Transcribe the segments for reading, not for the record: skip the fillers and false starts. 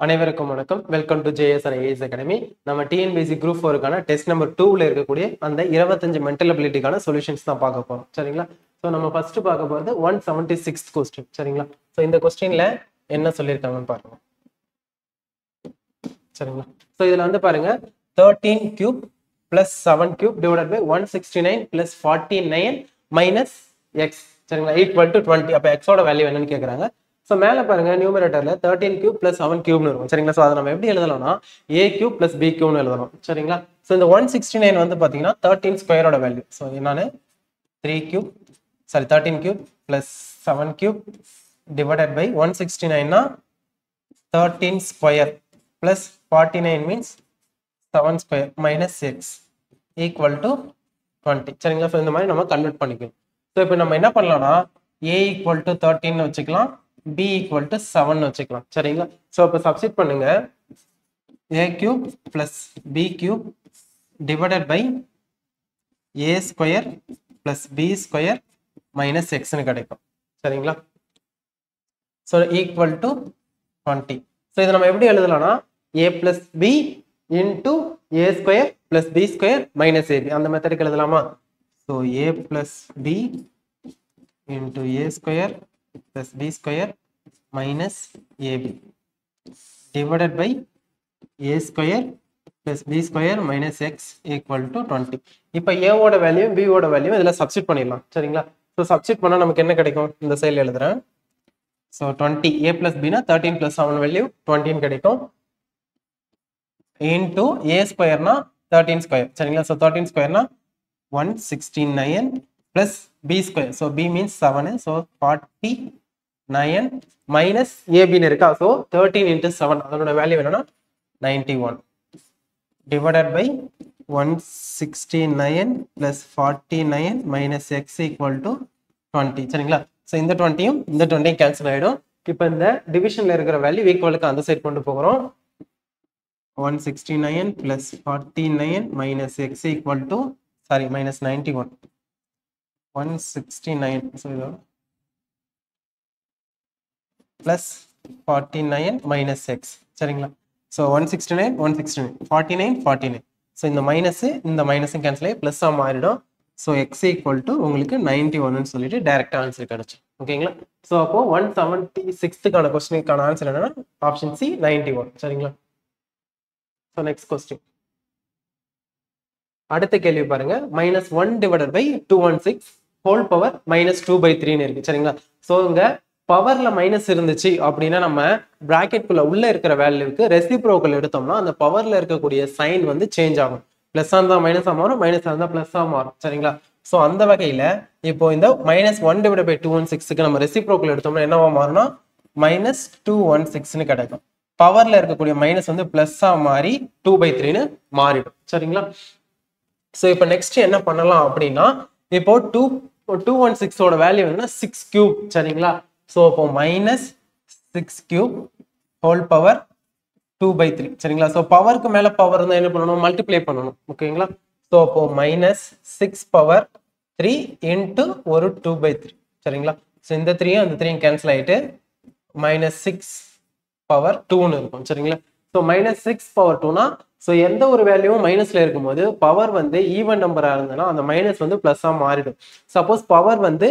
அனைவருக்கும் வணக்கம். Welcome to JSR IAS academy. நம்ம டிஎன்பிஎஸ்சி குரூப் 4க்கான டெஸ்ட் நம்பர் 2ல இருக்கக்கூடிய அந்த 25 மென்டல் அபிலிட்டிக்கான சொல்யூஷன்ஸ் தான் பார்க்க போறோம். சரிங்களா? ஸோ நம்ம ஃபர்ஸ்ட் பார்க்க போறது 176th கொஸ்டின். சரிங்களா? ஸோ இந்த கொஸ்டின்ல என்ன சொல்லியிருக்காங்கன்னு பாருங்க. சரிங்களா? ஸோ இதுல வந்து பாருங்க 13 cube plus 7 cube divided by 169 plus 49 minus x. சரிங்களா? equal to 20. அப்ப x ஓட வேல்யூ என்னன்னு கேக்குறாங்க. ஸோ மேலே பாருங்க நியூமரேட்டர்ல 13 கியூப் பிளஸ் 7 கியூப்னு இருக்கும். சரிங்களா? ஸோ அதை நம்ம எப்படி எழுதலாம்னா a கியூப் பிளஸ் b கியூப்னு எழுதலாம். சரிங்களா? ஸோ இந்த 169 வந்து பாத்தீங்கன்னா 13 ஸ்கொயரோட வேல்யூ. ஸோ என்னன்னு 13 cube plus 7 cube divided by 169 13 square plus 49 means 7 square minus x equal to 20. சரிங்களா? ஸோ இந்த மாதிரி நம்ம கன்வெர்ட் பண்ணிக்கலாம். ஸோ இப்போ நம்ம என்ன பண்ணலாம்னா a ஈக்குவல் டு 13 வச்சுக்கலாம், b equal to 7 வச்சுக்கலாம். சரிங்களா? சோ அப்ப சப்ஸ்டிட் பண்ணுங்க a cube plus b cube divided by a square plus b square minus x னு கிடைக்கும். சரிங்களா? So equal to 20. சோ இத நம்ம எப்படி எழுதலாம்னா a plus b into a square plus b square minus ab அந்த மெத்தடுக்கு எழுதலாமா? So a plus b into a square plus b square minus ab divided by a square plus b square minus x equal to 20. இப்போ a ஓட value b ஓட value இதெல்லாம் substitute பண்ணிடலாம். சரிங்களா? So substitute பண்ணா நமக்கு என்ன கிடைக்கும்? இந்த சைடில் எழுதுறேன். ஸோ 20 a plus b னா 13 plus 7 வேல்யூ 20 கிடைக்கும். into a ஸ்கொயர்னா 13 ஸ்கொயர். சரிங்களா? ஸோ 13 ஸ்கொயர்னா 169 plus b square. So b means 7. So 49 minus ab னு இருக்கா. So 13 into 7 அதனோட வேல்யூ என்னன்னா 91 divided by 169 plus 49 minus x equal to 20. சரிங்களா? So இந்த 20யும் இந்த 20யும் கேன்சல் ஆயிடும். இப்போ இந்த டிவிஷன்ல இருக்கிற வேல்யூ ஈக்குவலுக்கு அந்த சைடு கொண்டு போகிறோம். 169 plus 49 minus x equal to minus 91. 169 so plus 49 minus x. சரிங்களா? so 169 49 so இந்த மைனஸ் கேன்சல் ஆகி பிளஸ் மாறிடும். so x equal to உங்களுக்கு 91 ன்னு சொல்லிட்டு டைரக்டா ஆன்சர் கிடைச்சு. ஓகேங்களா? சோ அப்போ 176க்கான क्वेश्चनக்கான ஆன்சர் என்னன்னா ஆப்ஷன் சி 91. சரிங்களா? so next question. அடுத்த கேள்வி பாருங்க -1 divided by 216 whole power -2/3 ன்னு இருக்கு. சரிங்களா? சோ இங்க பவர்ல மைனஸ் இருந்துச்சு அப்படின்னா நம்ம பிராக்கெட் குள்ள உள்ள இருக்கிற வேல்யூக்கு ரெசிப்ரோக்கல் எடுத்தோம்னா அந்த பவர்ல இருக்கக்கூடிய சைன் வந்து சேஞ்ச் ஆகும். பிளஸ் இருந்தா மைனஸா மாறும், மைனஸ் இருந்தா பிளஸ்ஸா மாறும். சரிங்களா? சோ அந்த வகையில இப்போ இந்த -1 divided by 216க்கு நம்ம ரெசிப்ரோக்கல் எடுத்தோம்னா என்னவா மாறும்னா -216 ன்னு கிடைக்கும். பவர்ல இருக்கக்கூடிய மைனஸ் வந்து பிளஸ்ஸா மாறி 2/3 ன்னு மாறிடும். சரிங்களா? சோ இப்போ நெக்ஸ்ட் என்ன பண்ணலாம் அப்படின்னா இப்போ 216 ஓட வேல்யூ என்னன்னா 6 கியூப். சரிங்களா? சோ அப்போ -6 கியூப் ஹோல் பவர் 2/3. சரிங்களா? சோ பவருக்கு மேல பவர் இருந்தா என்ன பண்ணணும்? மல்டிப்ளை பண்ணணும். ஓகேங்களா? சோ அப்போ -6 பவர் 3 இன்டு ஒரு 2/3. சரிங்களா? சோ இந்த 3யும் அந்த 3யும் கேன்சல் ஆயிட்டு -6 பவர் 2ன்னு இருக்கும். சரிங்களா? சோ -6 பவர் 2னா சோ எந்த ஒரு வேல்யூவும் மைனஸ்ல இருக்கும்போது பவர் வந்து ஈவன் நம்பரா இருந்ததுன்னா அந்த மைனஸ் வந்து பிளஸ்ஸா மாறிடும். சப்போஸ் பவர் வந்து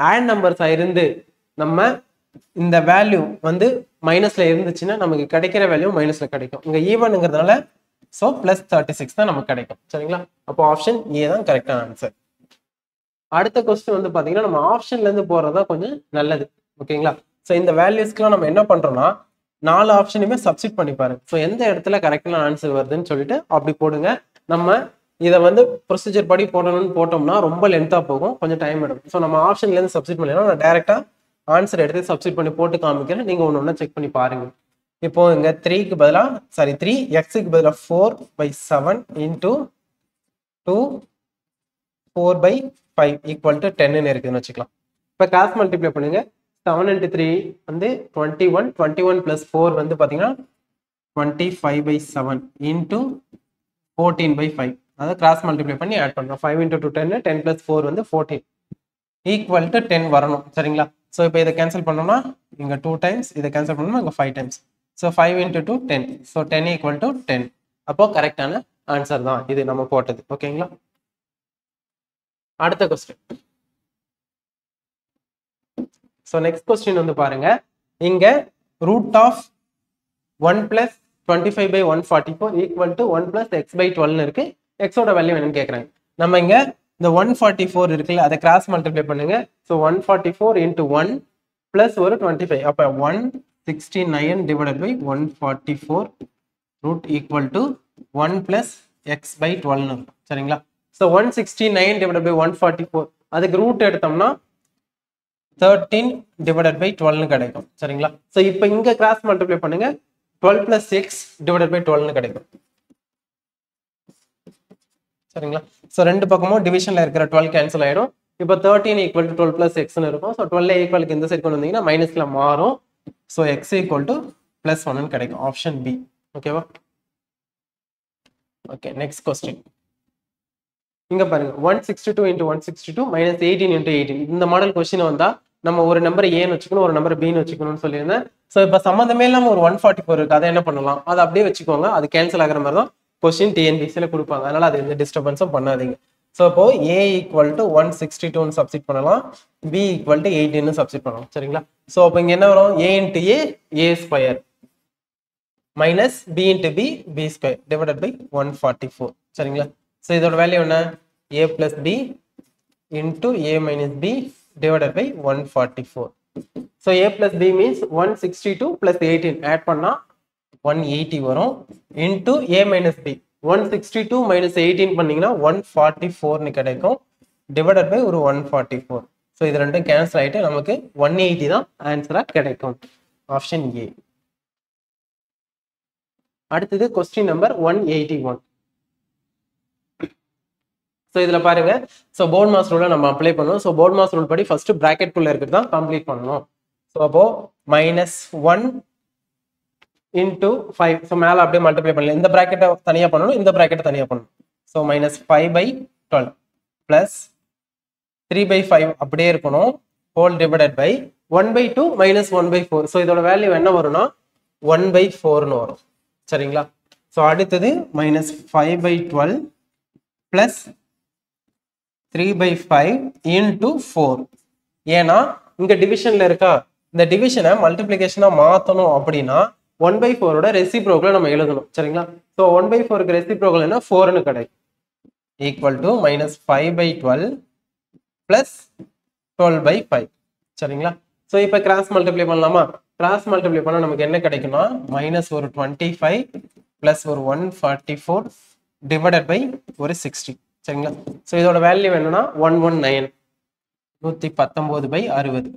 ஆட் நம்பர்ஸா இருந்து நம்ம இந்த வேல்யூ வந்து மைனஸ்ல இருந்துச்சுன்னா நமக்கு கிடைக்கிற வேல்யூ மைனஸ்ல கிடைக்கும். இங்க ஈவன்ங்கிறதுனால சோ +36 தான் நமக்கு கிடைக்கும். சரிங்களா? அப்போ ஆப்ஷன் ஏ தான் கரெக்டான ஆன்சர். அடுத்த क्वेश्चन வந்து பாத்தீங்கன்னா நம்ம ஆப்ஷன்ல இருந்து போறதா கொஞ்சம் நல்லது. ஓகேங்களா? சோ இந்த வேல்யூஸ்க்குலாம் நம்ம என்ன பண்றோம்னா 4 ஆப்ஷனுமே சப்ஸ்டிட் பண்ணி பாருங்க. சோ எந்த இடத்துல கரெக்டான ஆன்சர் வருதுன்னு சொல்லிட்டு அப்படி போடுங்க. நம்ம இதை வந்து ப்ரொசீஜர் படி போடணும்னு போட்டோம்னா ரொம்ப லென்த்தா போகும், கொஞ்சம் டைம் எடுக்கும். ஸோ நம்ம ஆப்ஷன்ல இருந்து சப்ஸ்டிட் பண்ணிடலாம். நான் டைரக்டா ஆன்சர் எடுத்து சப்ஸ்டிட் பண்ணி போட்டு காமிக்கிறேன். நீங்க ஒண்ணு செக் பண்ணி பாருங்க. இப்போ இங்க 3க்கு பதிலா 3 x-க்கு பதிலா 4/7 into 2 4/5 equal to 10 ன்னு இருக்குன்னு வச்சுக்கலாம். இப்போ கிராஸ் மல்டிப்ளை பண்ணுங்க. 7 into 3 வந்து 21 21 plus 4 வந்து பாத்தீங்கன்னா 25/7 into 14/5. அதாவது கிராஸ் மல்டிப்ளை பண்ணி ஆட் பண்றோம். 5 into 2 10 10 plus 4 வந்து 14 equal to 10 வரணும். சரிங்களா? சோ இப்போ இதை கேன்சல் பண்ணோம்னா இங்க 2 டைம்ஸ், இதை கேன்சல் பண்ணோம்னா இங்க 5 times. So 5 into 2 10. So 10 equal to 10. அப்போ கரெக்டான ஆன்சர் தான் இது நம்ம போட்டது. ஓகேங்களா? அடுத்த கொஸ்டின். ஸோ நெக்ஸ்ட் கொஸ்டின் வந்து பாருங்க, இங்க root of 1 plus 25/144 equal to 1 plus x by 12 இருக்கு. எக்ஸோட வேல்யூ என்னன்னு கேட்குறாங்க. நம்ம இங்க இந்த 144 இருக்குல்ல, அதை கிராஸ் மல்டிப்ளை பண்ணுங்க. ஸோ 144 into 1 plus ஒரு 25. அப்போ 169 divided by 144 root equal to 1 plus x by 12. சரிங்களா? ஸோ 169 divided by 144 அதுக்கு ரூட் எடுத்தோம்னா 13 divided by 12 கிடைக்கும். சரிங்களா? ஸோ இப்போ இங்க கிராஸ் மல்டிப்ளை பண்ணுங்க, 12 plus 6 divided by 12 கிடைக்கும். சரிங்களா? ஸோ ரெண்டு பக்கமும் டிவிஷன்ல இருக்கிற 12 கேன்சல் ஆயிடும். இப்போ 13 equal to 12 plus 6 இருக்கும். ஸோ 12 ஈக்குவலுக்கு இந்த சைடு கொண்டு வந்தீங்கன்னா மைனஸ்ல மாறும். So x equal to plus 1 கிடைக்கும். Option B. ஓகேவா? Okay, next question. இங்க பாருங்க, 162 into 162 minus 18 into 18. இந்த மாடல் கொஸ்டின் வந்தா நம்ம ஒரு நம்பர் ஏன்னு வச்சுக்கணும், ஒரு நம்பர் பின்னு வச்சுக்கணும்னு சொல்லியிருந்தேன். ஸோ இப்போ சம்மந்தமே இல்லாம ஒரு 144 இருக்கு, அதை என்ன பண்ணலாம், அதை அப்படியே வச்சுக்கோங்க. அது கேன்சல் ஆகிற மாதிரி தான் கொஸ்டின் டிஎன்பிசியில கொடுப்பாங்க. அதனால அது எந்த டிஸ்டர்பன்ஸும் பண்ணாதீங்க. ஸோ இப்போ a equal to 162 சப்ஸ்டிட் பண்ணலாம், b equal to 18 சப்ஸ்டிட் பண்ணலாம். சரிங்களா? ஸோ அப்போ இங்க என்ன வரும், a into a square minus b into b square divided by 144. சரிங்களா? ஸோ இதோட வேல்யூ என்ன, a plus b into a minus b divided by 144. So a plus b means 162 plus 18 add பண்ணா 180 வரும் into a minus b. 162 minus 18 பண்ணீங்கன்னா 144 கிடைக்கும் divided by ஒரு 144. So இது ரெண்டும் கேன்சல் ஆயிட்டு நமக்கு 180 தான் ஆன்சரா கிடைக்கும். Option A. அடுத்தது கொஸ்டின் நம்பர் 181. ஸோ இதில் பாருங்க, ஸோ போர்ட் மாஸ் ரூலை நம்ம அப்ளை பண்ணுவோம். ஸோ போர்ட் மாஸ் ரூல் படி ஃபர்ஸ்ட் பிராக்கெட் குள்ள இருக்கிறது தான் கம்ப்ளீட் பண்ணணும். ஸோ அப்போ -1 into 5. ஸோ மேலே அப்படியே மல்டிப்ளை பண்ணலாம். இந்த பிராக்கெட்டை தனியாக பண்ணணும், இந்த பிராக்கெட்டை தனியாக பண்ணணும். ஸோ -5/12 பிளஸ் 3/5 அப்படியே இருக்கணும், ஹோல் டிவைடட் பை 1/2 - 1/4. ஸோ இதோட வேல்யூ என்ன வரும்னா 1/4ன்னு வரும். சரிங்களா? ஸோ அடுத்தது -5/12 பிளஸ் 3/5 into 4. ஏன்னா இங்க டிவிஷன்ல இருக்கா, இந்த டிவிஷனை மல்டிப்ளிகேஷனா மாத்தணும் அப்படின்னா 1/4ஓட ரெசிப்ரோக்கலை நம்ம எழுதணும். சரிங்களா? ஸோ 1/4க்கு ரெசிப்ரோக்கல் என்ன 4ன்னு கிடைக்கும். Equal to -5/12 plus 12/5. சரிங்களா? ஸோ இப்போ கிராஸ் மல்டிப்ளை பண்ணலாமா? கிராஸ் மல்டிப்ளை பண்ணா நமக்கு என்ன கிடைக்கும்னா மைனஸ் ஒரு 25 பிளஸ் ஒரு 144 டிவைடட் பை ஒரு 60. சரிங்களா? ஸோ இதோட வேல்யூ என்னன்னா 119, 119/60.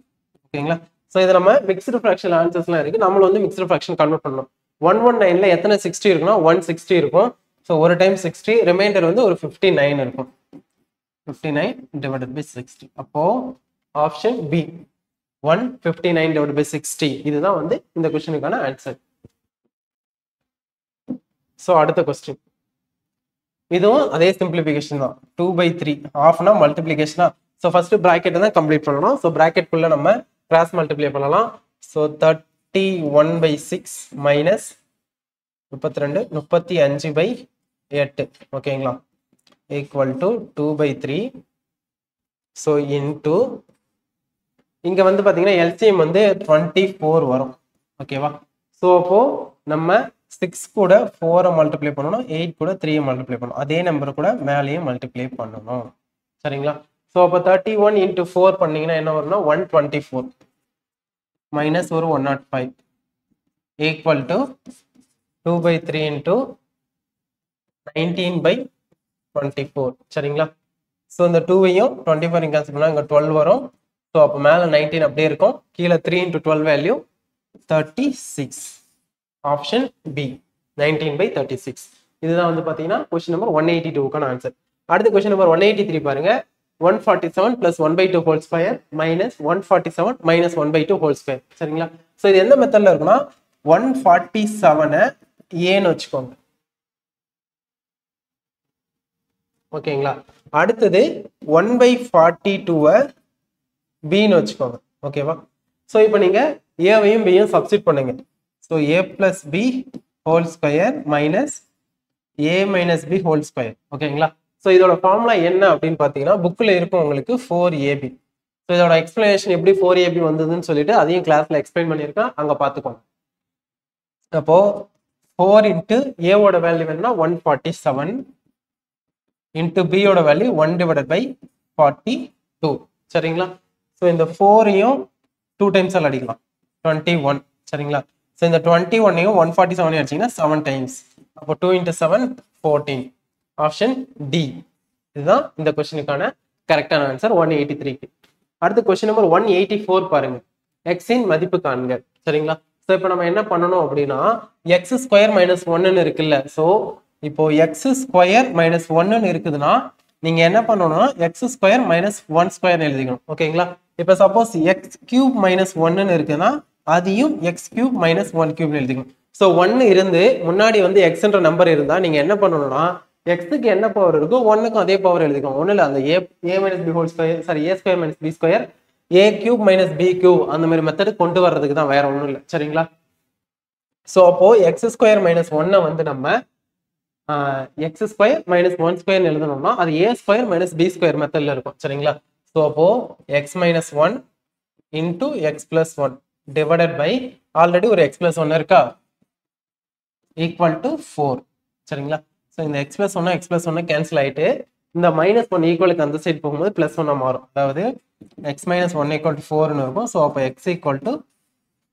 ஓகேங்களா? ஸோ இது நம்ம மிக்ஸ்டு ஃப்ராக்ஷன் ஆன்சர்ஸ்லாம் இருக்கு, நம்மளும் வந்து மிக்ஸ்டு ஃப்ராக்ஷன் கன்வெர்ட் பண்ணணும். 119ல எத்தனை 60 இருக்குன்னா 160 இருக்கும். ஸோ ஒரு டைம் 60, ரிமைண்டர் வந்து ஒரு 59 இருக்கும். 59 டிவைடட் பை 60. அப்போ ஆப்ஷன் பி 159 டிவைடட் பை 60. இதுதான் வந்து இந்த கொஸ்டினுக்கான ஆன்சர். ஸோ அடுத்த கொஸ்டின், இதுவும் அதே சிம்பிளிஃபிகேஷன் தான். 2/3 ஆஃப்னா மல்டிப்ளிகேஷனா. ஸோ ஃபர்ஸ்ட் பிராக்கெட் தான் கம்ப்ளீட் பண்ணணும். ஸோ பிராக்கெட் குள்ள நம்ம கிராஸ் மல்டிப்ளை பண்ணலாம். So 31/6 minus 32 35/8. ஓகேங்களா? Equal to 2/3. ஸோ இன்டூ இங்க வந்து பாத்தீங்கன்னா எல்சிஎம் வந்து 24 வரும். ஓகேவா? ஸோ அப்போ நம்ம 6 கூட 4 மல்டிப்ளை பண்ணணும், 8 கூட 3 மல்டிப்ளை பண்ணணும். அதே நம்பர் கூட மேலேயும் மல்டிப்ளை பண்ணணும். சரிங்களா? ஸோ அப்போ 31 into 4 பண்ணீங்கன்னா என்ன வரும்னா 124 மைனஸ் ஒரு 105 ஈக்குவல் டு 2/3 into 19/24. சரிங்களா? ஸோ இந்த 2வையும் 24 கேன்சல் பண்ணா இங்க 12 வரும். ஸோ அப்போ மேலே 19 அப்படியே இருக்கும், கீழே 3 into 12 வேல்யூ 36. Option B 19/36. இதுதான் வந்து பாத்தீங்கன்னா கொஸ்டின் நம்பர் 182க்கான ஆன்சர். அடுத்த கொஸ்டின் நம்பர் 183 பாருங்க. 147 plus 1/2 whole square minus 147 minus 1/2 whole square. சரிங்களா? ஸோ இது எந்த மெத்தட்ல இருக்குன்னா 147 ஏன்னு வச்சுக்கோங்க. ஓகேங்களா? அடுத்தது 1/42 பின்னு வச்சுக்கோங்க. ஓகேவா? ஸோ இப்போ நீங்க ஏவையும் பியும் சப்ஸ்டிட் பண்ணுங்க. So a plus b whole square minus a minus b whole square. ஓகேங்களா? ஸோ இதோட ஃபார்முலா என்ன அப்படின்னு பார்த்தீங்கன்னா புக்கில் இருக்கும் உங்களுக்கு 4ab. ஸோ இதோட எக்ஸ்பிளனேஷன் எப்படி 4ab வந்ததுன்னு சொல்லிட்டு அதையும் கிளாஸ்ல எக்ஸ்பிளைன் பண்ணியிருக்கேன், அங்கே பார்த்துக்கோங்க. அப்போ 4 இன்ட்டு ஏவோட வேல்யூ வேணும்னா 147 இன்ட்டு பியோட வேல்யூ 1 டிவைடட் பை 42. சரிங்களா? ஸோ இந்த 4ஐயும் 2 டைம்ஸ் அடிக்கலாம் 21. சரிங்களா? ஸோ இந்த 21ஐயும் 147 அடிச்சிங்கன்னா 7 டைம்ஸ். அப்போ 2 இன்ட்டு 7 14. ஆப்ஷன் டி இதுதான் இந்த கொஸ்டினுக்கான கரெக்டான ஆன்சர் 183க்கு. அடுத்த கொஸ்டின் நம்பர் 184 பாருங்க. எக்ஸின் மதிப்பு காண்க. சரிங்களா? ஸோ இப்போ நம்ம என்ன பண்ணணும் அப்படின்னா எக்ஸ் ஸ்கொயர் மைனஸ் 1ன்னு இருக்குல்ல. ஸோ இப்போ எக்ஸ் ஸ்கொயர் மைனஸ் 1ன்னு இருக்குதுன்னா நீங்க என்ன பண்ணணும்னா எக்ஸ் ஸ்கொயர் மைனஸ் 1 ஸ்கொயர் எழுதிக்கணும். ஓகேங்களா? இப்போ சப்போஸ் எக்ஸ் கியூப் மைனஸ் 1ன்னு இருக்குன்னா அதையும் எக்ஸ் கியூப் மைனஸ் 1 கியூப் எழுதிக்கணும். ஸோ 1 இருந்து முன்னாடி வந்து எக்ஸ்ன்ற நம்பர் இருந்தா நீங்க என்ன பண்ணணும்னா எக்ஸுக்கு என்ன பவர் இருக்கோ 1க்கும் அதே பவர் எழுதிக்கணும். ஒன்றும் இல்லை, அந்த A minus B whole square, sorry A square minus B square, A cube minus B cube அந்த மாதிரி மெத்தடு கொண்டு வர்றதுக்கு தான், வேற ஒன்றும் இல்லை. சரிங்களா? ஸோ அப்போ எக்ஸ் ஸ்கொயர் மைனஸ் 1 வந்து நம்ம எக்ஸ் ஸ்கொயர் மைனஸ் 1 ஸ்கொயர் எழுதணும்னா அது a square minus B square மெத்தட்ல இருக்கும். சரிங்களா? ஸோ அப்போ x minus 1 into x plus 1 divided by already ஒரு எக்ஸ் பிளஸ் 1 இருக்கா ஈக்குவல் டு 4. சரிங்களா? ஸோ இந்த x plus 1 x plus 1 cancel ஆயிட்டு இந்த மைனஸ் 1 ஈக்குவலுக்கு அந்த சைடு போகும்போது பிளஸ் 1 மாறும். அதாவது எக்ஸ் மைனஸ் 1 ஈக்குவல் டு 4ன்னு இருக்கும். ஸோ அப்போ எக்ஸ் ஈக்குவல் டு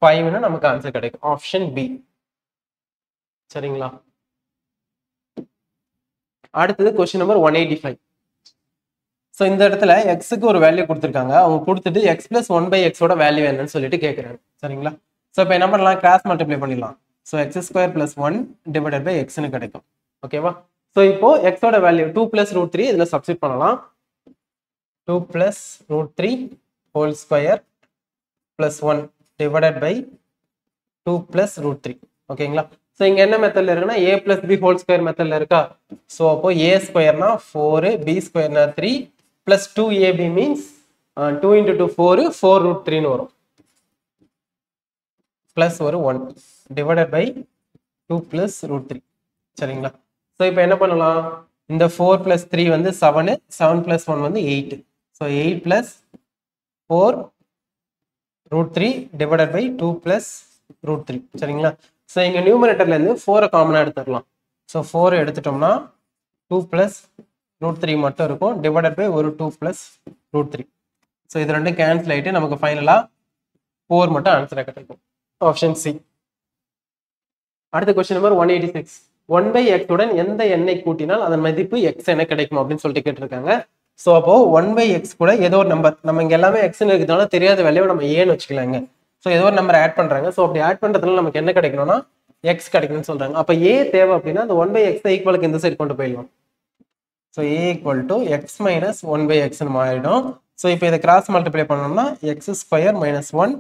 5ன்னு நமக்கு ஆன்சர் கிடைக்கும். Option B. சரிங்களா? அடுத்தது கொஸ்டின் நம்பர் 185. ஸோ இந்த இடத்துல எக்ஸுக்கு ஒரு வேல்யூ கொடுத்துருக்காங்க, அவங்க கொடுத்துட்டு எக்ஸ் பிளஸ் 1 பை எக்ஸோட வேல்யூ என்னன்னு சொல்லிட்டு கேட்குறாங்க. சரிங்களா? ஸோ இப்போ என்ன பண்ணலாம், கிராஸ் மல்டிப்ளை பண்ணிடலாம். So x square plus 1 divided by எக்ஸ்னு கிடைக்கும். ஓகேவா? ஸோ இப்போ எக்ஸோட வேல்யூ 2 பிளஸ் ரூட் 3 இதில் சப்ஸ்டிட் பண்ணலாம். 2 plus root 3 whole square plus 1 divided by 2 plus root 3. ஓகேங்களா? ஸோ இங்கே என்ன மெத்தட்ல இருக்குன்னா A plus B whole square மெத்தட்ல இருக்கா. ஸோ அப்போ ஏ ஸ்கொயர்னா 4, பி ஸ்கொயர்னா 3 plus 2ab means 2 into 2 4, 4 root 3ன்னு வரும். பிளஸ் ஒரு 1 டிவைடட் பை 2 பிளஸ் ரூட் 3. சரிங்களா? ஸோ இப்போ என்ன பண்ணலாம், இந்த 4 பிளஸ் 3 வந்து 7, 7 பிளஸ் 1 வந்து 8. So 8 plus 4 root 3 divided by 2 plus root 3. சரிங்களா? ஸோ இங்கே நியூமரேட்டர்ல இருந்து 4 காமனாக எடுத்துக்கலாம். ஸோ 4 எடுத்துட்டோம்னா 2 பிளஸ் ரூட் 3 மட்டும் இருக்கும் டிவைடட் பை ஒரு 2 பிளஸ் ரூட் 3. ஸோ இது ரெண்டும் கேன்சல் ஆகிட்டு நமக்கு ஃபைனலாக 4 மட்டும் ஆன்சராக கிடைக்கும். Option C. அடுத்த கொஸ்டின் நம்பர் 186. 1 பை எக்ஸ் உடன் எந்த எண்ணை கூட்டினால் அதன் மதிப்பு எக்ஸ் என்ன கிடைக்கும் அப்படின்னு சொல்லிட்டு கேட்டிருக்காங்க. ஸோ அப்போ 1 பை எக்ஸ் கூட ஏதோ ஒரு நம்பர், நம்ம இங்கே எல்லாமே எக்ஸ்ன்னு இருக்கிறதுனால தெரியாத வேல்யூவை நம்ம ஏன்னு வச்சுக்கலாங்க. ஸோ ஏதோ ஒரு நம்பர் ஆட் பண்ணுறாங்க. ஸோ அப்படி ஆட் பண்ணுறதுல நமக்கு என்ன கிடைக்கணும்னா எக்ஸ் கிடைக்கணும்னு சொல்கிறாங்க. அப்போ ஏ தேவை அப்படின்னா அந்த 1 பை எக்ஸ் ஈக்குவலுக்கு இந்த சைடு கொண்டு போயிடலாம். So a equal to x minus 1 by எக்ஸ்னு மாறிடும். ஸோ இப்போ இதை கிராஸ் மல்டிப்ளை பண்ணோம்னா x square minus 1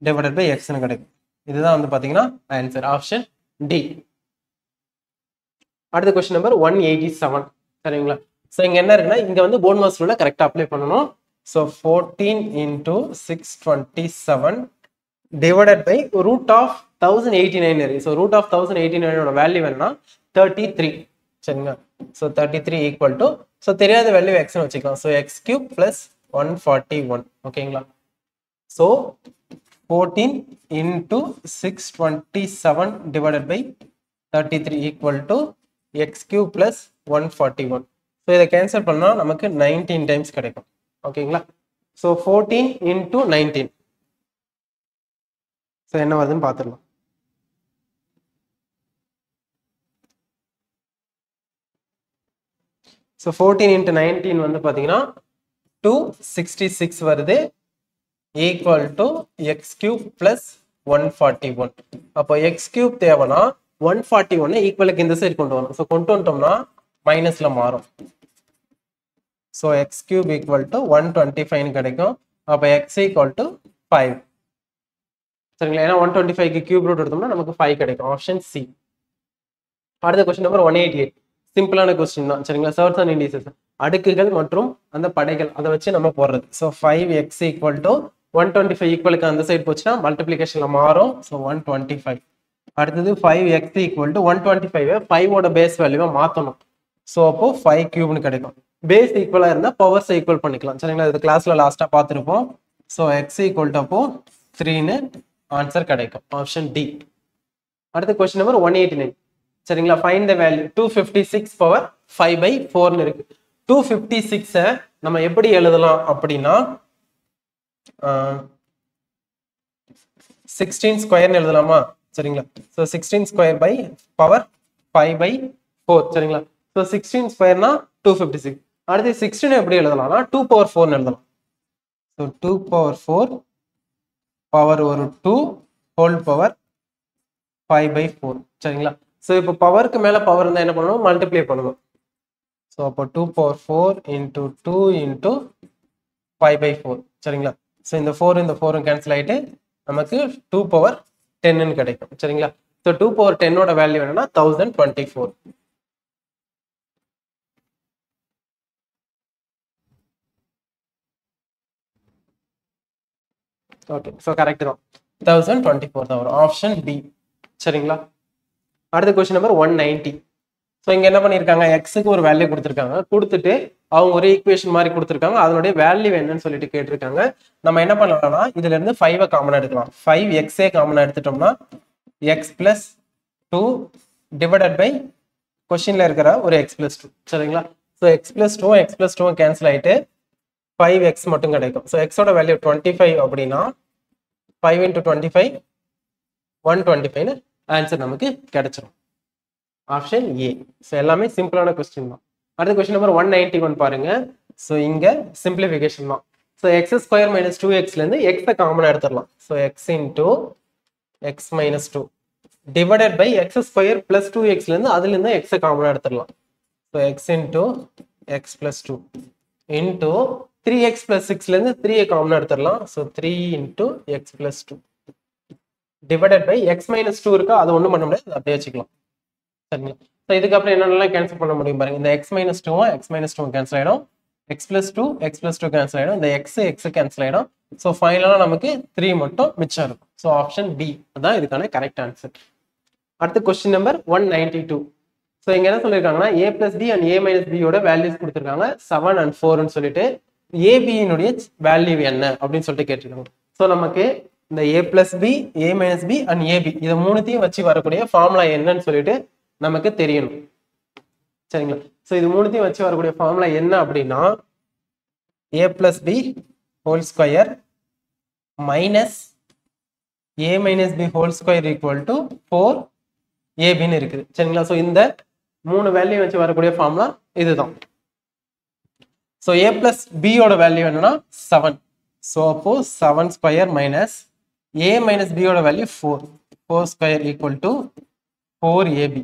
divided by எக்ஸ்னு கிடைக்கும். இதுதான் வந்து பார்த்தீங்கன்னா ஆன்சர். Option D. அடுத்த கொஸ்டின் நம்பர் 187. சரிங்களா? ஸோ இங்கே என்ன இருக்குன்னா இங்கே வந்து போன்மாஸ் ரூலை கரெக்டாக அப்ளை பண்ணணும். So 14 into 627 divided by root of 1089 இருக்கு. ஸோ ரூட் ஆஃப் 1089 வேல்யூ வேணும்னா 33. சரிங்களா? ஸோ 33 ஈக்குவல் டு, ஸோ தெரியாத வேல்யூ எக்ஸ்னு வச்சுக்கலாம். So x cube plus 141. ஓகேங்களா? So 14 into 627 divided by 33 equal to x cube plus 141. So இதை கேன்சல் பண்ணால் நமக்கு 19 டைம்ஸ் கிடைக்கும். ஓகேங்களா? So 14 into 19. ஸோ என்ன வருதுன்னு பார்த்துடலாம். ஸோ 14 இன்ட்டு 19 வந்து பார்த்தீங்கன்னா 266 வருது, equal to x cube plus 141. அப்போ எக்ஸ் கியூப் தேவைன்னா 141 ஈக்குவலுக்கு இந்த சைடு கொண்டு வரணும். ஸோ கொண்டு வந்துட்டோம்னா மைனஸ்ல மாறும். So x cube equal to 125 கிடைக்கும். அப்போ எக்ஸ் ஈக்குவல் டு 5. சரிங்களா? ஏன்னா 125க்கு கியூப் ரூட் எடுத்தோம்னா நமக்கு 5 கிடைக்கும். Option C. அடுத்த கொஸ்டின் நம்பர் 188. சிம்பிளான கொஸ்டின் தான். சரிங்களா? சர்ட்ஸ் அண்ட் இண்டிசஸ், அடுக்குகள் மற்றும் அந்த படைகள் அதை வச்சு நம்ம போடுறது. ஸோ 5x ஈக்குவல் டு 125 ஈக்குவலுக்கு அந்த சைடு போச்சுன்னா மல்டிப்ளிகேஷன்ல மாறும். ஸோ 125. அடுத்தது 5x ஈக்குவல் டு 125 5ஓட பேஸ் வேல்யூவை மாற்றணும். ஸோ அப்போ 5 கியூப்னு கிடைக்கும். பேஸ் ஈக்குவலாக இருந்தால் பவர்ஸை ஈக்குவல் பண்ணிக்கலாம். சரிங்களா, இது கிளாஸில் லாஸ்ட்டாக பார்த்துருப்போம். ஸோ எக்ஸ் ஈக்குவல் டு அப்போ 3ன்னு ஆன்சர் கிடைக்கும். Option D. அடுத்த கொஸ்டின் நம்பர் 189. சரிங்களா, ஃபைண்ட் த வேல்யூ 256 பவர் 5/4ன்னு இருக்கு. 256 நம்ம எப்படி எழுதலாம் அப்படின்னா 16 ஸ்கொயர்னு எழுதலாமா? சரிங்களா, ஸோ 16 ஸ்கொயர் பை பவர் 5/4. சரிங்களா, ஸோ 16 ஸ்கொயர்னா 256. அடுத்து 16 எப்படி எழுதலாம்னா 2 பவர் 4ன்னு எழுதலாம். ஸோ 2 பவர் 4 பவர் ஒரு 2 ஹோல் பவர் 5/4. சரிங்களா, ஸோ இப்போ பவருக்கு மேலே பவர் இருந்தால் என்ன பண்ணணும்? மல்டிப்ளை பண்ணணும். ஸோ அப்போ 2 பவர் 4 இன்ட்டு 2 இன்ட்டு 5/4. சரிங்களா, ஸோ இந்த 4 கேன்சல் ஆகிட்டு நமக்கு 2 பவர் 10ன்னு கிடைக்கும். சரிங்களா, ஸோ 2 பவர் 10ஓட வேல்யூ என்னன்னா 1024. ஓகே, ஸோ கரெக்ட் தான், 1024 தான் வரும். Option B. சரிங்களா, அடுத்த கொஸ்டின் நம்பர் 190. ஸோ இங்கே என்ன பண்ணியிருக்காங்க? எக்ஸுக்கு ஒரு வேல்யூ கொடுத்துருக்காங்க. கொடுத்துட்டு அவங்க ஒரு ஈக்குவேஷன் மாதிரி கொடுத்துருக்காங்க. அதனுடைய வேல்யூ என்னன்னு சொல்லிட்டு கேட்டிருக்காங்க. நம்ம என்ன பண்ணலாம்னா இதுல இருந்து 5 காமனாக எடுக்கலாம். 5xஏ காமனாக எடுத்துட்டோம்னா எக்ஸ் பிளஸ் 2 டிவைடட் பை கொஸ்டின்ல இருக்கிற ஒரு எக்ஸ் பிளஸ் 2. சரிங்களா, ஸோ எக்ஸ் பிளஸ் 2 கேன்சல் ஆகிட்டு 5x மட்டும் கிடைக்கும். ஸோ எக்ஸோட வேல்யூ 25 அப்படின்னா 5 × 25 125ன்னு ஆன்சர் நமக்கு கிடைச்சிடும். Option A. ஸோ எல்லாமே சிம்பிளான கொஸ்டின் தான். அடுத்த கொஸ்டின் நம்பர் 191 பாருங்க. ஸோ இங்க சிம்பிளிஃபிகேஷன் தான். ஸோ எக்ஸ் ஸ்கொயர் மைனஸ் 2xலேருந்து எக்ஸை காமனாக எடுத்துடலாம். So x into x minus 2 divided by x square plus 2xலேருந்து அதுலேருந்து எக்ஸை காமனாக எடுத்துடலாம். So x into x plus 2 into 3x plus 6லேருந்து 3 காமனாக எடுத்துடலாம். So 3 into x plus 2 divided by x minus 2 இருக்கா, அது ஒன்றும் பண்ண முடியாது, அப்படியே வச்சுக்கலாம். சரிங்களா, ஸோ இதுக்கப்புறம் என்னென்னலாம் கேன்சல் பண்ண முடியும் பாருங்க. இந்த எக்ஸ் மைனஸ் 2 கேன்சல் ஆகிடும். எக்ஸ் பிளஸ் 2 கேன்சல் ஆகிடும். இந்த எக்ஸ் கேன்சல் ஆகிடும். ஸோ ஃபைனலாக நமக்கு 3 மட்டும் மிச்சம் இருக்கும். ஸோ ஆப்ஷன் பி தான் இதுக்கான கரெக்ட் ஆன்சர். அடுத்து கொஸ்டின் நம்பர் 192. ஸோ இங்கே என்ன சொல்லியிருக்காங்கன்னா a plus b and a minus b யோட வேல்யூஸ் கொடுத்துருக்காங்க 7 and 4ன்னு சொல்லிட்டு ஏபியினுடைய வேல்யூ என்ன அப்படின்னு சொல்லிட்டு கேட்டிருக்காங்க. ஸோ நமக்கு இந்த a plus b, a minus b and ab இதை மூணுத்தையும் வச்சு வரக்கூடிய ஃபார்முலா என்னன்னு சொல்லிட்டு நமக்கு தெரியணும். சரிங்களா, ஸோ இது மூணுத்தையும் வச்சு வரக்கூடிய ஃபார்முலா என்ன அப்படின்னா a plus b whole square minus a minus b whole square equal to 4ab இருக்குது. சரிங்களா, ஸோ இந்த மூணு வேல்யூ வச்சு வரக்கூடிய ஃபார்முலா இதுதான். ஸோ a plus b யோட வேல்யூ என்னன்னா 7. ஸோ அப்போ 7 square minus a minus b யோட value 4 square equal to 4ab.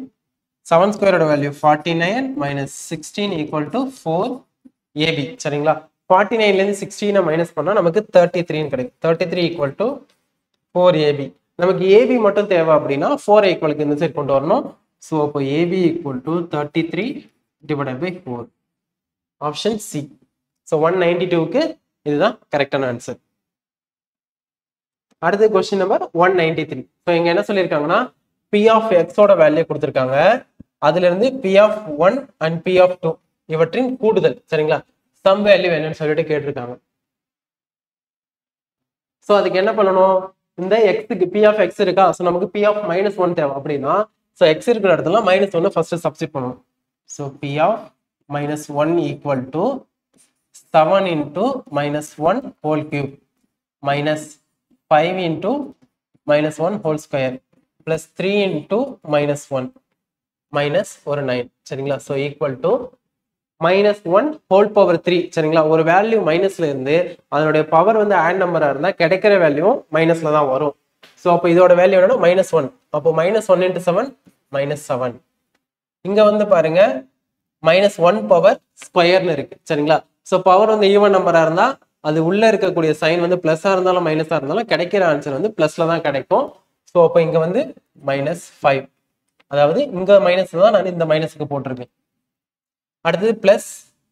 7 ஸ்கொயரோட value 49 minus 16 equal to 4ab. சரிங்களா, 49லேருந்து 16 மைனஸ் பண்ணால் நமக்கு 33 கிடைக்கும். 33 ஈக்குவல் டு 4ab. நமக்கு ab மட்டும் தேவை அப்படின்னா 4 ஈக்குவலுக்கு இந்த சைட் கொண்டு வரணும். ஸோ அப்போ ab equal to 33 divided by 4. Option C. So 192க்கு இதுதான் கரெக்டான ஆன்சர். அடுத்த கொஸ்டின் நம்பர் 193. ஸோ இங்க என்ன சொல்லியிருக்காங்கன்னா பி ஆஃப் எக்ஸோட வேல்யூ கொடுத்துருக்காங்க. அதுல இருந்து p of 1 and p of 2 இவற்றின் கூடுதல். சரிங்களா, சம் வேல்யூ என்னன்னு சொல்லிட்டு கேட்டிருக்காங்க. ஸோ அதுக்கு என்ன பண்ணணும்? இந்த எக்ஸுக்கு பி ஆஃப் எக்ஸ் இருக்கா, ஸோ நமக்கு பி ஆஃப் -1 தேவை அப்படின்னா ஸோ எக்ஸ் இருக்கிற இடத்துல -1 ஃபர்ஸ்ட் சப்ஸ்டிட் பண்ணணும். So p of -1 equal to 7 into -1 whole cube minus 5 into -1 whole square plus 3 into -1 minus ஒரு 9. சரிங்களா, so equal to -1 whole power 3. சரிங்களா, ஒரு வேல்யூ மைனஸ்ல இருந்து அதனுடைய பவர் வந்து ஆட் நம்பரா இருந்தா கிடைக்கிற வேல்யூ மைனஸ்ல தான் வரும். ஸோ அப்போ இதோட வேல்யூ என்னன்னா -1. அப்போ -1 இன்ட்டு 7 -7. இங்க வந்து பாருங்க -1 பவர் ஸ்கொயர்னு இருக்கு. சரிங்களா, ஸோ பவர் வந்து ஈவன் நம்பரா இருந்தா அது உள்ள இருக்கக்கூடிய சைன் வந்து பிளஸ்ஸா இருந்தாலும் மைனஸா இருந்தாலும் கிடைக்கிற ஆன்சர் வந்து பிளஸ்ல தான் கிடைக்கும். ஸோ அப்போ இங்க வந்து -5, அதாவது இங்க மைனஸ் தான் நான் இந்த மைனஸுக்கு போட்டிருக்கேன். அடுத்தது பிளஸ்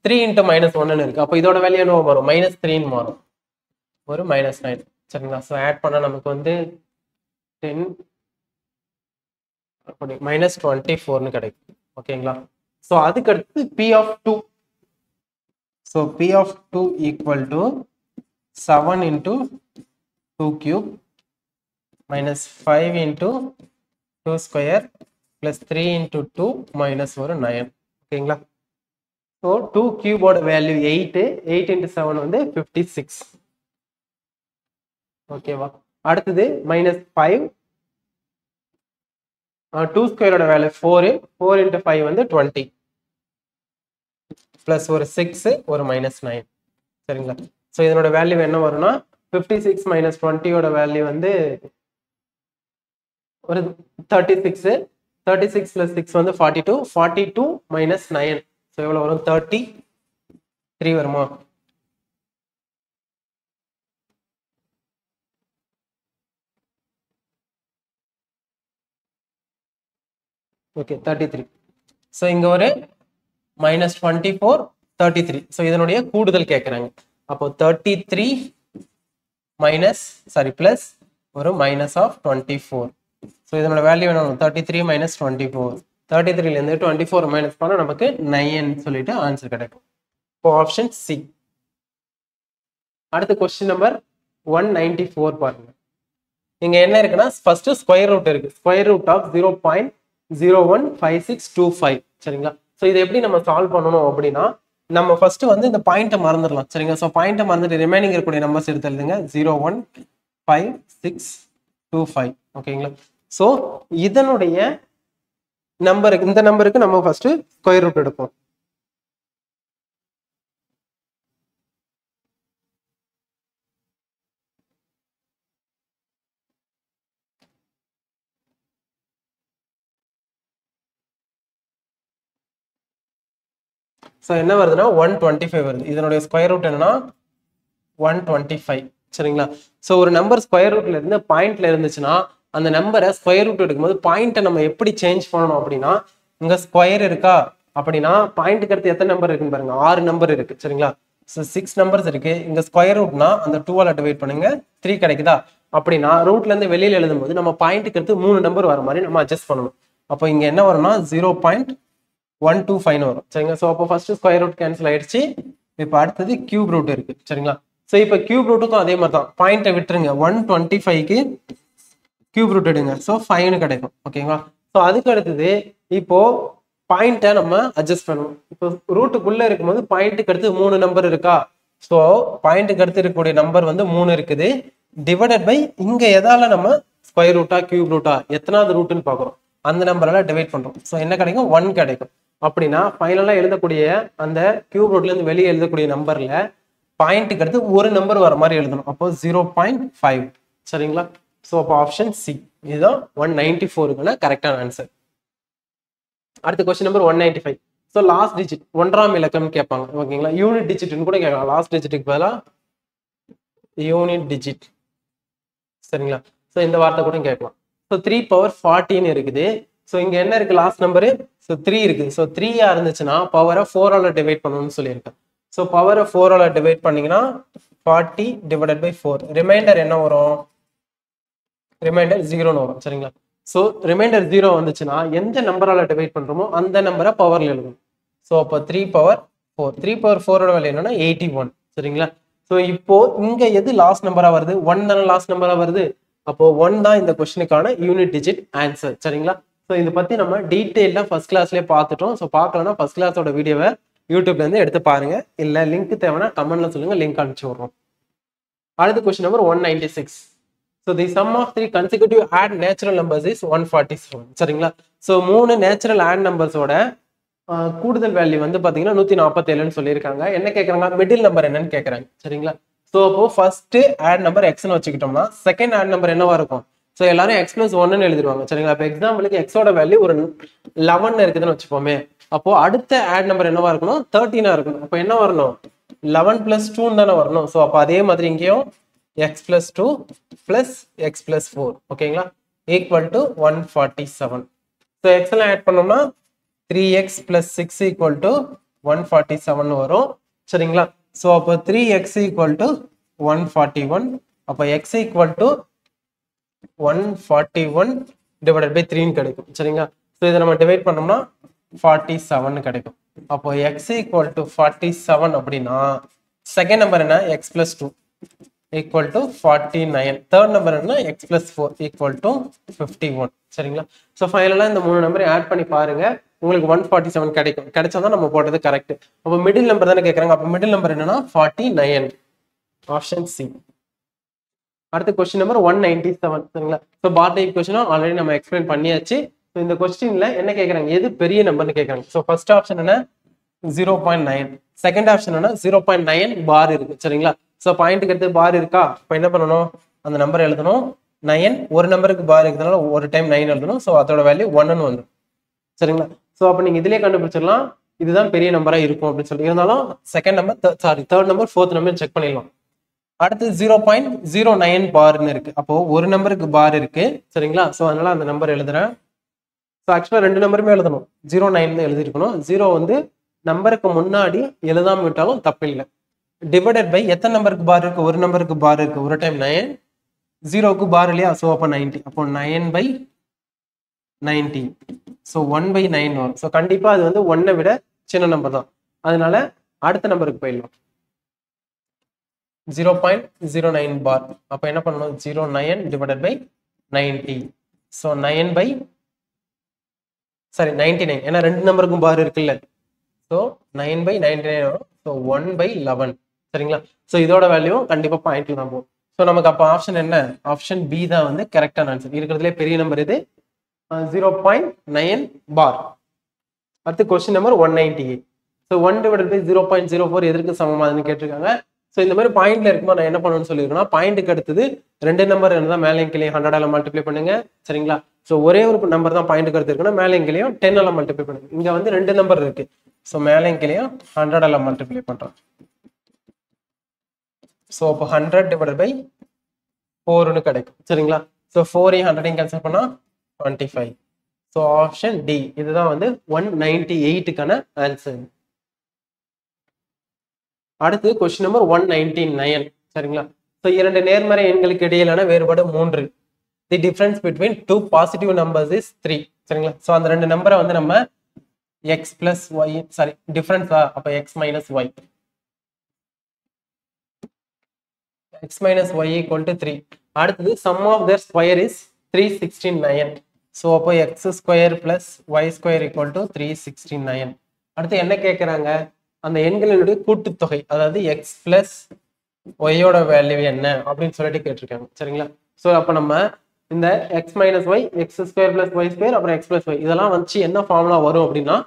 3 இன்ட்டு -1 இருக்கு. அப்போ இதோட வேல்யூ என்ன வரும்? -3 மாறும், ஒரு -9. சரிங்களா, ஸோ ஆட் பண்ணா நமக்கு வந்து 10 அப்படி -24 கிடைக்கும். ஓகேங்களா? ஸோ அதுக்கு அடுத்து P of 2. So P of 2 equal to 7 into 2 cube minus 5 into 2 square plus 3 into 2 minus ஒரு 9. ஓகேங்களா? ஸோ 2 கியூபோட வேல்யூ 8, 8 into 7 வந்து 56. ஓகேவா? அடுத்தது -5, 2 ஸ்கொயரோட வேல்யூ 4, 4 into 5 வந்து 20 பிளஸ் ஒரு 6 ஒரு -9. சரிங்களா? ஸோ இதனோட வேல்யூ என்ன வரும்னா 56 minus 20யோட வேல்யூ வந்து ஒரு 36, 36 plus 6 வந்து 42, 42 minus 9. ஸோ எவ்வளோ வரும்? 33 வருமா? ஓகே 33. ஸோ இங்க ஒரு -24, 33. ஸோ இதனுடைய கூடுதல் கேட்குறாங்க. அப்போ 33 பிளஸ் ஒரு மைனஸ் ஆஃப் 24. ஸோ இதனோட வேல்யூ என்ன? 33 - 24. 33லேருந்து 24 மைனஸ் பண்ணால் நமக்கு 9 சொல்லிட்டு ஆன்சர் கிடைக்கும். இப்போ ஆப்ஷன் சி. அடுத்த கொஸ்டின் நம்பர் 194 பாருங்க. இங்க என்ன இருக்குன்னா ஃபர்ஸ்ட் ஸ்கொயர் ரூட் இருக்கு. Square root of 0.015625. சரிங்களா? ஸோ இதை எப்படி நம்ம சால்வ் பண்ணணும் அப்படின்னா நம்ம ஃபர்ஸ்ட் வந்து இந்த பாயிண்ட்டை மறந்துடலாம். சரிங்களா? ஸோ பாயிண்ட்டை மறந்துட்டு ரிமைனிங் இருக்கக்கூடிய நம்பர்ஸ் எடுத்து எழுதுங்க. 0.15625. ஓகேங்களா? ஸோ இதனுடைய நம்பருக்கு, இந்த நம்பருக்கு நம்ம ஃபர்ஸ்ட் ஸ்கொயர் ரூட் எடுப்போம். ஸோ என்ன வருதுன்னா 125 வருது. இதனுடைய ஸ்கொயர் ரூட் என்னன்னா 125. சரிங்களா? ஸோ ஒரு நம்பர் ஸ்கொயர் ரூட்ல இருந்து பாயிண்ட்ல இருந்துச்சுன்னா அந்த நம்பரை ஸ்கொயர் ரூட் எடுக்கும்போது பாயிண்ட்டை நம்ம எப்படி சேஞ்ச் பண்ணணும் அப்படின்னா, இங்க ஸ்கொயர் இருக்கா அப்படின்னா பாயிண்ட்டுக்கு அடுத்து எத்தனை நம்பர் இருக்குன்னு பாருங்க. 6 நம்பர் இருக்கு. சரிங்களா? ஸோ 6 நம்பர்ஸ் இருக்கு. இங்க ஸ்கொயர் ரூட்னா அந்த 2ஆல் டிவைட் பண்ணுங்க, 3 கிடைக்குதா? அப்படின்னா ரூட்ல இருந்து வெளியில எழுதும்போது நம்ம பாயிண்ட்டுக்கு அடுத்து 3 நம்பர் வர மாதிரி நம்ம அட்ஜஸ்ட் பண்ணணும். அப்போ இங்க என்ன வரும்னா 0.125 வரும். சரிங்களா? ஸோ அப்போ ஃபர்ஸ்ட் ஸ்கொயர் ரூட் கேன்சல் ஆயிடுச்சு. இப்போ அடுத்தது கியூப் ரூட் இருக்கு. சரிங்களா? ஸோ இப்போ கியூப் ரூட்டுக்கும் அதே மாதிரி தான். பாயிண்ட்டை விட்டுருங்க. 125க்கு கியூப் ரூட் எடுங்க. ஸோ 5னு கிடைக்கும். ஓகேங்களா? ஸோ அதுக்கு அடுத்தது இப்போ பாயிண்ட்டை நம்ம அட்ஜஸ்ட் பண்ணணும். இப்போ ரூட்டுக்குள்ள இருக்கும்போது பாயிண்ட்டுக்கு அடுத்து 3 நம்பர் இருக்கா? ஸோ பாயிண்ட்டுக்கு அடுத்து இருக்கக்கூடிய நம்பர் வந்து 3 இருக்குது. டிவைடட் பை இங்க எதால நம்ம ஸ்கொயர் ரூட்டா கியூப் ரூட்டா எத்தனாவது ரூட்டுன்னு பார்க்குறோம். அந்த நம்பரால டிவைட் பண்றோம். ஸோ என்ன கிடைக்கும்? 1 கிடைக்கும். அப்படின்னா ஃபைனலா எழுதக்கூடிய அந்த கியூப் ரூட்ல இருந்து வெளியே எழுதக்கூடிய நம்பர்ல பாயிண்ட்டுக்கு அடுத்து ஒரு நம்பர் வர மாதிரி எழுதணும். அப்போ 0.5. சரிங்களா? ஸோ அப்போ ஆப்ஷன் சி இதுதான் 194க்கான கரெக்டான ஆன்சர். அடுத்த question number 195. So last digit ஒன்றாம் இலக்கம் கேட்பாங்க. ஓகேங்களா? யூனிட் டிஜிட்னு கூட கேட்கலாம். லாஸ்ட் டிஜிட்டுக்கு பதிலாக யூனிட் டிஜிட். சரிங்களா? ஸோ இந்த வார்த்தை கூட கேட்கலாம். ஸோ 3 power 14 இருக்குது. ஸோ இங்க என்ன இருக்கு? Last number. ஸோ 3 இருக்கு. ஸோ 3 இருந்துச்சுன்னா பவரை 4ஆல டிவைட் பண்ணணும்னு சொல்லியிருக்கேன். ஸோ பவரை 4ஆல டிவைட் பண்ணீங்கன்னா 40 divided by 4. ரிமைண்டர் என்ன வரும்? ரிமைண்டர் 0ன்னு வரும். சரிங்களா? ஸோ ரிமைண்டர் 0 வந்துச்சுன்னா எந்த நம்பரால டிவைட் பண்றோமோ அந்த நம்பரை பவர்ல எழுதணும். ஸோ அப்போ 3 power 4. 3 power 4ஓட வேல்யூ என்னன்னா 81. சரிங்களா? ஸோ இப்போ இங்க எது லாஸ்ட் நம்பரா வருது? 1 தானே லாஸ்ட் நம்பரா வருது. அப்போ 1 தான் இந்த கொஸ்டினுக்கான யூனிட் டிஜிட் ஆன்சர். சரிங்களா? ஸோ இதை பத்தி நம்ம டீட்டெயிலா ஃபர்ஸ்ட் கிளாஸ்லேயே பார்த்துட்டோம். ஸோ பார்க்கலன்னா ஃபர்ஸ்ட் கிளாஸோட வீடியோவை யூடியூப்ல இருந்து எடுத்து பாருங்க. இல்ல லிங்க் தேவைன்னா கமெண்ட்ல சொல்லுங்க, லிங்க் அனுப்பிச்சு விடுறோம். அடுத்த question number 196. So the sum of 3 consecutive odd natural numbers is 147. சரிங்களா? ஸோ 3 நேச்சுரல் ஆட் நம்பர்ஸோட கூடுதல் வேல்யூ வந்து பாத்தீங்கன்னா 147ன்னு சொல்லியிருக்காங்க. என்ன கேட்கறாங்க? மிடில் நம்பர் என்னன்னு கேட்கறாங்க. சரிங்களா? ஸோ அப்போ ஃபர்ஸ்ட் ஆட் நம்பர் எக்ஸ்னு வச்சுக்கிட்டோம்னா செகண்ட் ஆட் நம்பர் என்னவா இருக்கும்? ஸோ எல்லாரும் x + 1ன்னு எழுதிருவாங்க. சரிங்களா? இப்போ எக்ஸாம்பிளுக்கு எக்ஸோட வேல்யூ ஒரு 11 இருக்குதுன்னு வச்சுப்போமே. அப்போ அடுத்த ஆட் நம்பர் என்னவா இருக்கணும்? 13ஆ இருக்கணும். அப்போ என்ன வரணும்? 11 + 2 தானே வரணும். ஸோ அப்போ அதே மாதிரி இங்கேயும் x + 2 + x + 4. ஓகேங்களா? Equal to 147. ஸோ x எல்லாம் ஆட் பண்ணோம்னா 3x + 6 = 147 வரும். சரிங்களா? ஸோ அப்போ 3x = 141. அப்போ x = 141 டிவைடட் பை 3 கிடைக்கும் சரிங்களா. ஸோ இதை நம்ம டிவைட் பண்ணோம்னா 47 கிடைக்கும். அப்போ எக்ஸ் ஈக்குவல் டு 47 அப்படின்னா செகண்ட் நம்பர் என்ன X plus 2 equal to 49. Third number என்ன எக்ஸ் பிளஸ் 4 ஈக்குவல் டு 51 சரிங்களா. ஸோ ஃபைனலாக இந்த 3 நம்பரை ஆட் பண்ணி பாருங்க, உங்களுக்கு 147 கிடைக்கும். கிடைச்சாதான் நம்ம போட்டது கரெக்ட். அப்போ மிடில் நம்பர் தானே கேட்குறாங்க, அப்போ மிடில் நம்பர் என்னன்னா 49, ஆப்ஷன் சி. அடுத்த கொஸ்டின் நம்பர் 197 சரிங்களா. ஸோ பார் டைப் கொஸ்டினும் ஆல்ரெடி நம்ம எக்ஸ்பிளைன் பண்ணியாச்சு. ஸோ இந்த கொஸ்டின்ல என்ன கேட்குறாங்க, எது பெரிய நம்பர்னு கேட்குறாங்க. ஸோ ஃபர்ஸ்ட் ஆப்ஷன் என்ன 0.9, செகண்ட் ஆப்ஷன் என்ன 0.9 பார் இருக்கு சரிங்களா. ஸோ பாயிண்ட்டுக்கு எடுத்து பார் இருக்கா, இப்போ என்ன பண்ணணும், அந்த நம்பர் எழுதணும். 9 ஒரு நம்பருக்கு பார் இருக்கிறதுனால ஒரு டைம் 9 எழுதணும். ஸோ அதோட வேல்யூ 1ன்னு வந்துடும் சரிங்களா. ஸோ அப்போ நீங்க இதுலயே கண்டுபிடிச்சிடலாம் இதுதான் பெரிய நம்பரா இருக்கும் அப்படின்னு சொல்லி. இருந்தாலும் second number third number fourth number check பண்ணிடலாம். அடுத்து 0.09 பார்னு இருக்கு, அப்போ ஒரு நம்பருக்கு பார் இருக்கு சரிங்களா. ஸோ அதனால அந்த நம்பர் எழுதுறேன். ஸோ ஆக்சுவலாக ரெண்டு நம்பருமே எழுதணும், 09 எழுதிருக்கணும். 0 வந்து நம்பருக்கு முன்னாடி எழுதாம விட்டாலும் தப்பு இல்லை. டிவைடட் பை எத்தனை நம்பருக்கு பார் இருக்கு, ஒரு நம்பருக்கு பார் இருக்கு ஒரு டைம் 9, 0க்கு பார் இல்லையா. ஸோ அப்போ 90, அப்போ 9/90. ஸோ 1/9 வரும். ஸோ கண்டிப்பா அது வந்து 1 விட சின்ன நம்பர் தான். அதனால அடுத்த நம்பருக்கு போயிடலாம். 0.09 பார், அப்போ என்ன பண்ணணும் 09 டிவைடட் பை 90. ஸோ 99, ஏன்னா ரெண்டு நம்பருக்கும் பார் இருக்குல்ல. ஸோ 9/99 வரும். ஸோ 1/11 சரிங்களா. ஸோ இதோட வேல்யூ கண்டிப்பா பாயிண்ட்ல தான் போகும். ஸோ நமக்கு அப்போ ஆப்ஷன் என்ன, ஆப்ஷன் பி தான் வந்து கரெக்டான ஆன்சர். இருக்கிறதுலே பெரிய நம்பர் இது 0.9 பார். அடுத்து question number 198. So 1 divided by 0.04 எதற்கு சமமானதுன்னு கேட்டிருக்காங்க. ஸோ இந்த மாதிரி பாயிண்ட்ல இருக்குமா நான் என்ன பண்ணணும்னு சொல்லியிருக்கேன்னா, பாயிண்ட்டுக்கு அடுத்தது ரெண்டு நம்பர் இருந்தால் மேலே கீழே 100ஆல மல்டிப்ளை பண்ணுங்க சரிங்களா. ஸோ ஒரே ஒரு நம்பர் தான் பாயிண்ட்டுக்கு அடுத்து இருக்குன்னா மேலே கீழேயும் 10ஆல மல்டிப்ளை பண்ணுங்க. இங்க வந்து ரெண்டு நம்பர் இருக்கு, ஸோ மேலே கீழேயும் 100ஆல மல்டிப்ளை பண்றோம். ஸோ அப்போ 100 டிவைடட் பை 4ன்னு கிடைக்கும் சரிங்களா. ஸோ 4ஐயும் 100ஐயும் கேன்சல் பண்ணா 25. ஸோ ஆப்ஷன் டி இதுதான் வந்து 198க்கான ஆன்சர். அடுத்து கொஸ்டின் நம்பர் 199 சரிங்களா. ஸோ இரண்டு நேர்மறை எண்களுக்கு இடையிலான வேறுபாடு 3. The difference between two positive numbers is 3 சரிங்களா. ஸோ அந்த ரெண்டு நம்பரை வந்து நம்ம எக்ஸ் பிளஸ் ஒய் சாரி டிஃபரன்ஸா, அப்போ x minus y, x minus y equal to 3. அடுத்தது sum of their square is 369. So அப்போ x square plus y square equal to 369. அடுத்து என்ன கேட்குறாங்க, அந்த எண்களினுடைய கூட்டுத்தொகை, அதாவது எக்ஸ் பிளஸ் ஒய்யோட வேல்யூ என்ன அப்படின்னு சொல்லிட்டு கேட்டிருக்காங்க சரிங்களா. ஸோ அப்போ நம்ம இந்த x minus y, x square plus y square, அப்புறம் எக்ஸ் பிளஸ் ஒய் இதெல்லாம் வச்சு என்ன ஃபார்முலா வரும் அப்படின்னா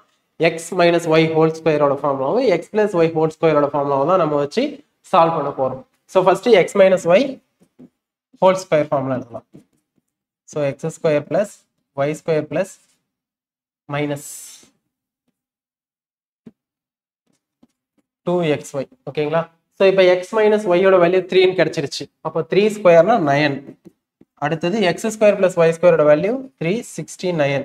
எக்ஸ் மைனஸ் ஒய் ஹோல் ஸ்கொயரோட ஃபார்முலாவும் எக்ஸ் பிளஸ் ஒய் ஹோல் ஸ்கொயரோட ஃபார்முலாவும் தான் நம்ம வச்சு சால்வ் பண்ண போறோம். So first x minus y whole square formula எழுதலாம். So x square plus y square plus minus 2xy ஓகேங்களா. ஸோ இப்போ எக்ஸ் மைனஸ் ஒய்யோட வேல்யூ 3ன்னு கிடைச்சிருச்சு. அப்போ 3 ஸ்கொயர்னா 9. அடுத்தது எக்ஸ் ஸ்கொயர் பிளஸ் ஒய் ஸ்கொயரோட வேல்யூ 369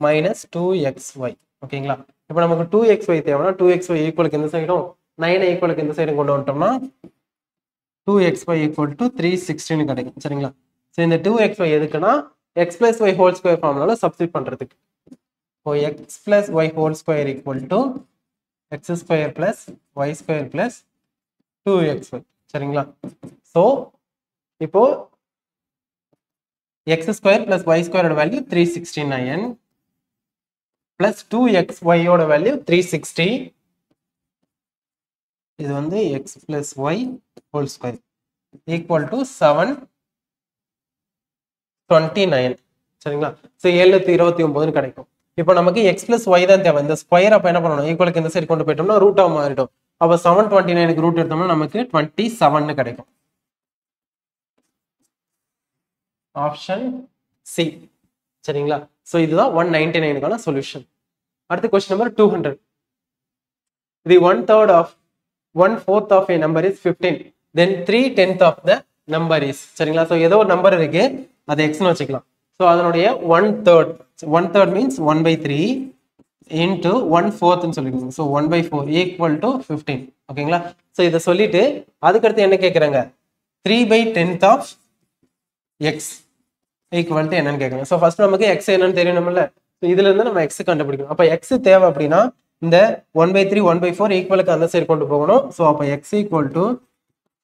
மைனஸ் 2xy ஓகேங்களா. இப்போ நமக்கு 2xy தேவைன்னா 2xy ஈக்குவலுக்கு இந்த சைடும் 9 ஈக்குவலுக்கு இந்த சைடும் கொண்டு வந்துட்டோம்னா 2xy ஈக்குவல் டு 316 கிடைக்கும் சரிங்களா. ஸோ இந்த 2xy எதுக்குன்னா x plus y whole square ஃபார்முலால சப்ஸ்டிட் பண்றதுக்கு. இப்போ x plus y whole square equal to x square plus y square plus 2xy சரிங்களா. ஸோ இப்போ எக்ஸ் ஸ்கொயர் பிளஸ் ஒய் ஸ்கொயரோட வேல்யூ 369 பிளஸ் 2xy-யோட வேல்யூ 360. இது வந்து x plus y whole square equal to 729 சரிங்களா. ஸோ 729 கிடைக்கும். இப்போ நமக்கு எக்ஸ் பிளஸ் ஒய் தான் தேவை. இந்த ஸ்கொயர் அப்போ என்ன பண்ணணும், ஈக்குவலுக்கு இந்த சைடு கொண்டு போயிட்டோம்னா ரூட்டாக மாறிடும். அப்போ 729க்கு ரூட் எடுத்தோம்னா நமக்கு 27 கிடைக்கும். ஆப்ஷன் சி சரிங்களா. ஸோ இதுதான் 199க்கான சொல்யூஷன். அடுத்த question number 200. The 1/4 of a number is 15, then 3/10 of the number is சரிங்களா. ஸோ ஏதோ ஒரு நம்பர் இருக்கு, அது எக்ஸ்னு வச்சுக்கலாம். ஸோ அதனுடைய 1/3 மீன்ஸ் 1/3 இன்டு 1/4 சொல்லிருக்கோம். ஸோ 1/4 ஈக்குவல் டு 15 ஓகேங்களா. ஸோ இதை சொல்லிட்டு அதுக்கடுத்து என்ன கேட்குறாங்க, 3/10 of x ஈக்குவல் டு என்னன்னு கேட்குறாங்க. ஸோ ஃபர்ஸ்ட் நமக்கு எக்ஸ் என்னன்னு தெரியணும்ல. ஸோ இதுல இருந்து நம்ம எக்ஸ் கண்டுபிடிக்கணும். அப்போ எக்ஸ் தேவை அப்படின்னா இந்த 1/3 1/4 ஈக்குவலுக்கு அந்த சைடு கொண்டு போகணும். ஸோ அப்போ x equal to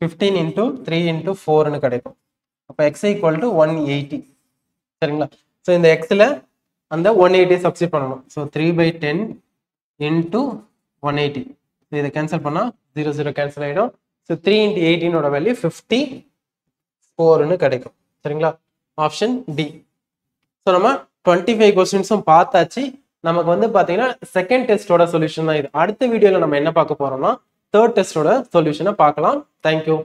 15 into 3 into 4ன்னு கிடைக்கும். அப்போ எக்ஸ் ஈக்குவல் டு 180. சரிங்களா? ஸோ இந்த எக்ஸில் அந்த 180 சப்ஸ்டிட் பண்ணணும். So 3/10 into 180. இதை கேன்சல் பண்ணால் 0 0 கேன்சல் ஆகிடும். ஸோ 3 இன்ட்டு 18ஓட வேல்யூ 54ன்னு கிடைக்கும். சரிங்களா? Option D. ஸோ நம்ம 25 கொஸ்டின்ஸும் பார்த்தாச்சு. நமக்கு வந்து பார்த்தீங்கன்னா செகண்ட் டெஸ்டோட சொல்யூஷன் தான் இது. அடுத்த வீடியோவில் நம்ம என்ன பார்க்க போறோம்னா தேர்ட் டெஸ்டோட சொல்யூஷனை பார்க்கலாம். தேங்க்யூ.